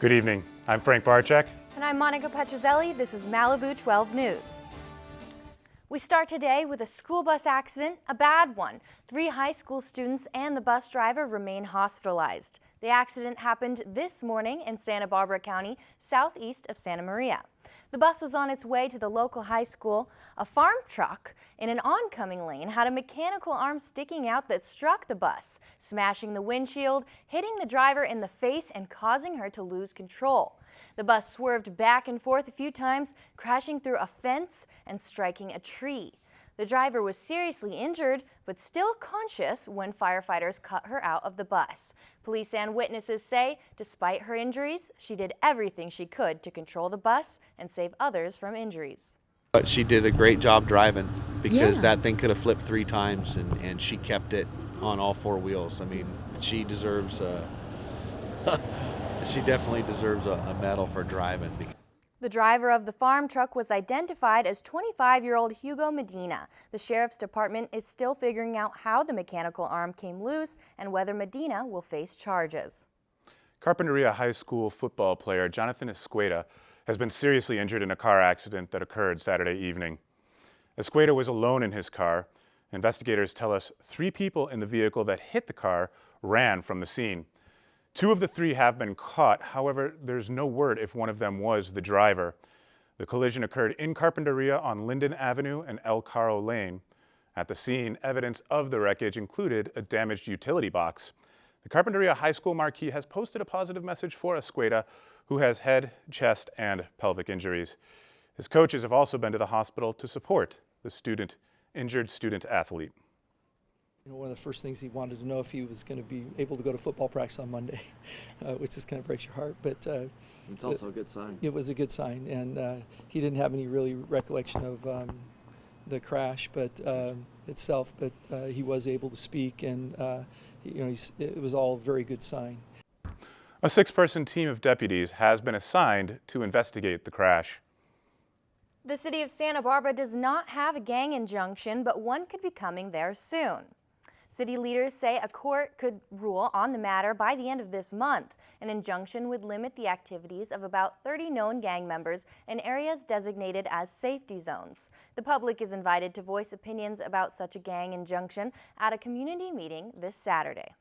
Good evening. I'm Frank Bartscheck. And I'm Monica Petruzzelli. This is Malibu 12 News. We start today with a school bus accident, a bad one. 3 high school students and the bus driver remain hospitalized. The accident happened this morning in Santa Barbara County, southeast of Santa Maria. The bus was on its way to the local high school. A farm truck in an oncoming lane had a mechanical arm sticking out that struck the bus, smashing the windshield, hitting the driver in the face and causing her to lose control. The bus swerved back and forth a few times, crashing through a fence and striking a tree. The driver was seriously injured, but still conscious when firefighters cut her out of the bus. Police and witnesses say, despite her injuries, she did everything she could to control the bus and save others from injuries. But she did a great job driving because that thing could have flipped 3 times and she kept it on all 4 wheels. I mean, she deserves she definitely deserves a medal for driving. The driver of the farm truck was identified as 25-year-old Hugo Medina. The sheriff's department is still figuring out how the mechanical arm came loose and whether Medina will face charges. Carpinteria High School football player Jonathan Escueda has been seriously injured in a car accident that occurred Saturday evening. Escueda was alone in his car. Investigators tell us 3 people in the vehicle that hit the car ran from the scene. 2 of the 3 have been caught. However, there's no word if one of them was the driver. The collision occurred in Carpinteria on Linden Avenue and El Carro Lane. At the scene, evidence of the wreckage included a damaged utility box. The Carpinteria High School marquee has posted a positive message for Escueda, who has head, chest, and pelvic injuries. His coaches have also been to the hospital to support the injured student athlete. One of the first things he wanted to know if he was going to be able to go to football practice on Monday, which just kind of breaks your heart. But it's also a good sign. It was a good sign, and he didn't have any really recollection of the crash, but itself. But he was able to speak, and it was all a very good sign. A 6-person team of deputies has been assigned to investigate the crash. The city of Santa Barbara does not have a gang injunction, but one could be coming there soon. City leaders say a court could rule on the matter by the end of this month. An injunction would limit the activities of about 30 known gang members in areas designated as safety zones. The public is invited to voice opinions about such a gang injunction at a community meeting this Saturday.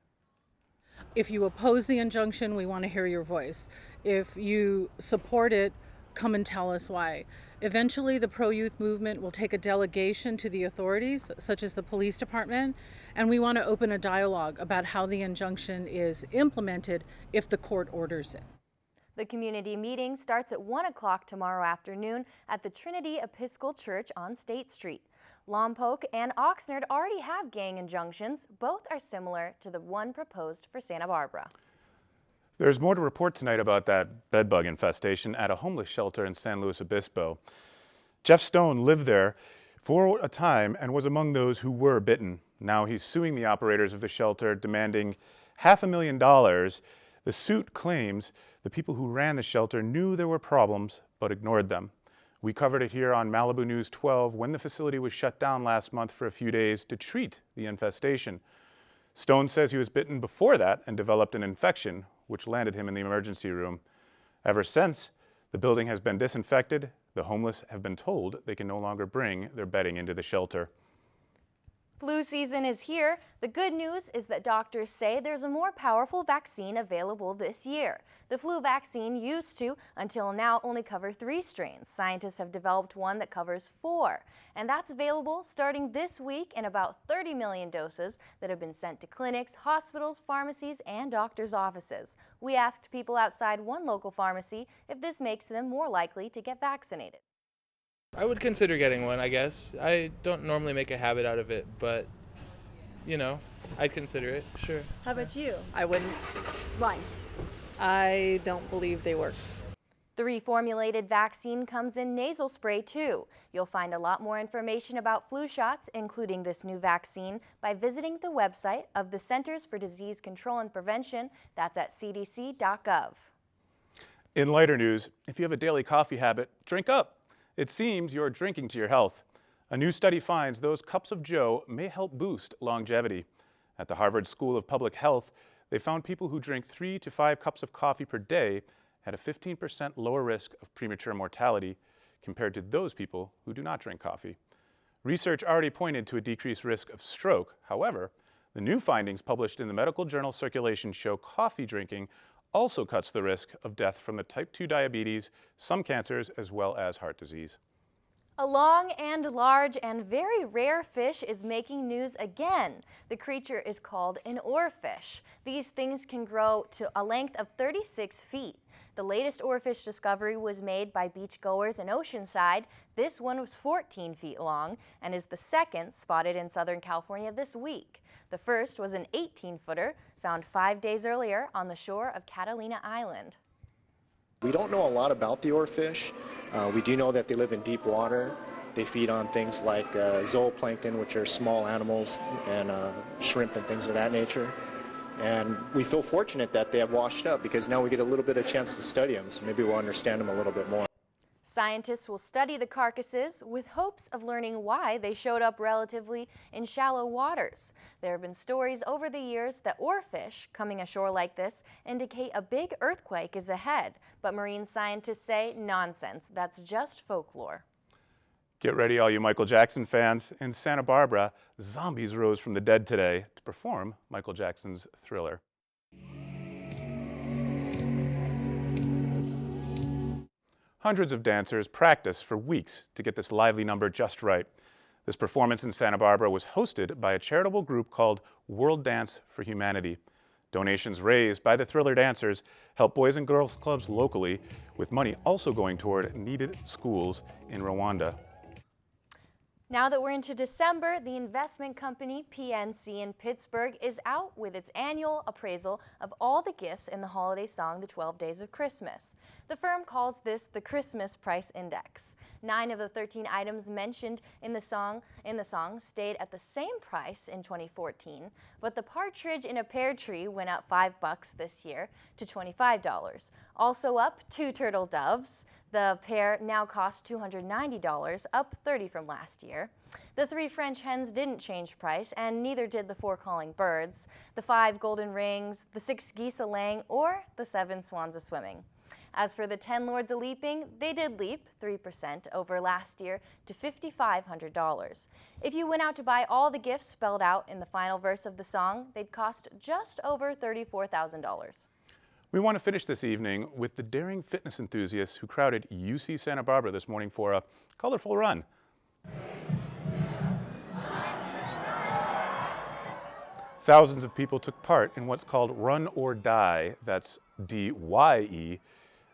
If you oppose the injunction, we want to hear your voice. If you support it, come and tell us why. Eventually, the pro-youth movement will take a delegation to the authorities, such as the police department, and we want to open a dialogue about how the injunction is implemented if the court orders it. The community meeting starts at 1 o'clock tomorrow afternoon at the Trinity Episcopal Church on State Street. Lompoc and Oxnard already have gang injunctions. Both are similar to the one proposed for Santa Barbara. There's more to report tonight about that bedbug infestation at a homeless shelter in San Luis Obispo. Jeff Stone lived there for a time and was among those who were bitten. Now he's suing the operators of the shelter, demanding $500,000. The suit claims the people who ran the shelter knew there were problems but ignored them. We covered it here on Malibu News 12 when the facility was shut down last month for a few days to treat the infestation. Stone says he was bitten before that and developed an infection, which landed him in the emergency room. Ever since, the building has been disinfected. The homeless have been told they can no longer bring their bedding into the shelter. Flu season is here. The good news is that doctors say there's a more powerful vaccine available this year. The flu vaccine used to, until now, only cover 3 strains. Scientists have developed one that covers 4, and that's available starting this week in about 30 million doses that have been sent to clinics, hospitals, pharmacies, and doctors' offices. We asked people outside one local pharmacy if this makes them more likely to get vaccinated. I would consider getting one, I guess. I don't normally make a habit out of it, but, I'd consider it, sure. How about you? I wouldn't. Why? I don't believe they work. The reformulated vaccine comes in nasal spray too. You'll find a lot more information about flu shots, including this new vaccine, by visiting the website of the Centers for Disease Control and Prevention. That's at cdc.gov. In lighter news, if you have a daily coffee habit, drink up. It seems you're drinking to your health. A new study finds those cups of joe may help boost longevity. At the Harvard School of Public Health, they found people who drink 3 to 5 cups of coffee per day had a 15% lower risk of premature mortality compared to those people who do not drink coffee. Research already pointed to a decreased risk of stroke. However, the new findings published in the medical journal Circulation show coffee drinking also cuts the risk of death from the type 2 diabetes, some cancers, as well as heart disease. A long and large and very rare fish is making news again. The creature is called an oarfish. These things can grow to a length of 36 feet. The latest oarfish discovery was made by beachgoers in Oceanside. This one was 14 feet long and is the second spotted in Southern California this week. The first was an 18-footer found 5 days earlier on the shore of Catalina Island. We don't know a lot about the oarfish. We do know that they live in deep water. They feed on things like zooplankton, which are small animals, and shrimp and things of that nature. And we feel fortunate that they have washed up because now we get a little bit of chance to study them, so maybe we'll understand them a little bit more. Scientists will study the carcasses with hopes of learning why they showed up relatively in shallow waters. There have been stories over the years that oarfish coming ashore like this indicate a big earthquake is ahead, but marine scientists say nonsense, that's just folklore. Get ready, all you Michael Jackson fans. In Santa Barbara, zombies rose from the dead today to perform Michael Jackson's Thriller. Hundreds of dancers practiced for weeks to get this lively number just right. This performance in Santa Barbara was hosted by a charitable group called World Dance for Humanity. Donations raised by the Thriller dancers help Boys and Girls Clubs locally, with money also going toward needed schools in Rwanda. Now that we're into December, the investment company PNC in Pittsburgh is out with its annual appraisal of all the gifts in the holiday song, The 12 Days of Christmas. The firm calls this the Christmas Price Index. 9 of the 13 items mentioned in the song stayed at the same price in 2014, but the partridge in a pear tree went up $5 this year to $25. Also up, 2 turtle doves. The pair now costs $290, up $30 from last year. The 3 French hens didn't change price, and neither did the 4 calling birds, the 5 golden rings, the 6 geese a-laying, or the 7 swans a-swimming. As for the 10 lords a-leaping, they did leap 3% over last year to $5,500. If you went out to buy all the gifts spelled out in the final verse of the song, they'd cost just over $34,000. We want to finish this evening with the daring fitness enthusiasts who crowded UC Santa Barbara this morning for a colorful run. Thousands of people took part in what's called Run or Die, that's D-Y-E.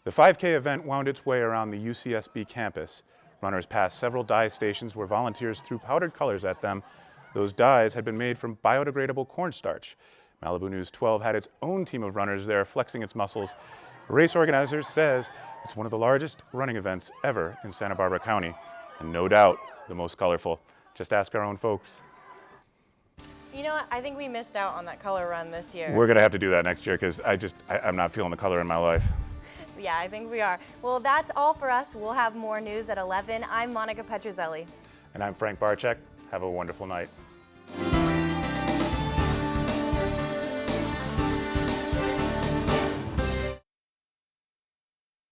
The 5K event wound its way around the UCSB campus. Runners passed several dye stations where volunteers threw powdered colors at them. Those dyes had been made from biodegradable cornstarch. Malibu News 12 had its own team of runners there flexing its muscles. Race organizers says it's one of the largest running events ever in Santa Barbara County, and no doubt the most colorful. Just ask our own folks. You know what? I think we missed out on that color run this year. We're gonna have to do that next year because I'm not feeling the color in my life. Yeah, I think we are. Well, that's all for us. We'll have more news at 11. I'm Monica Petruzzelli. And I'm Frank Bartscheck. Have a wonderful night.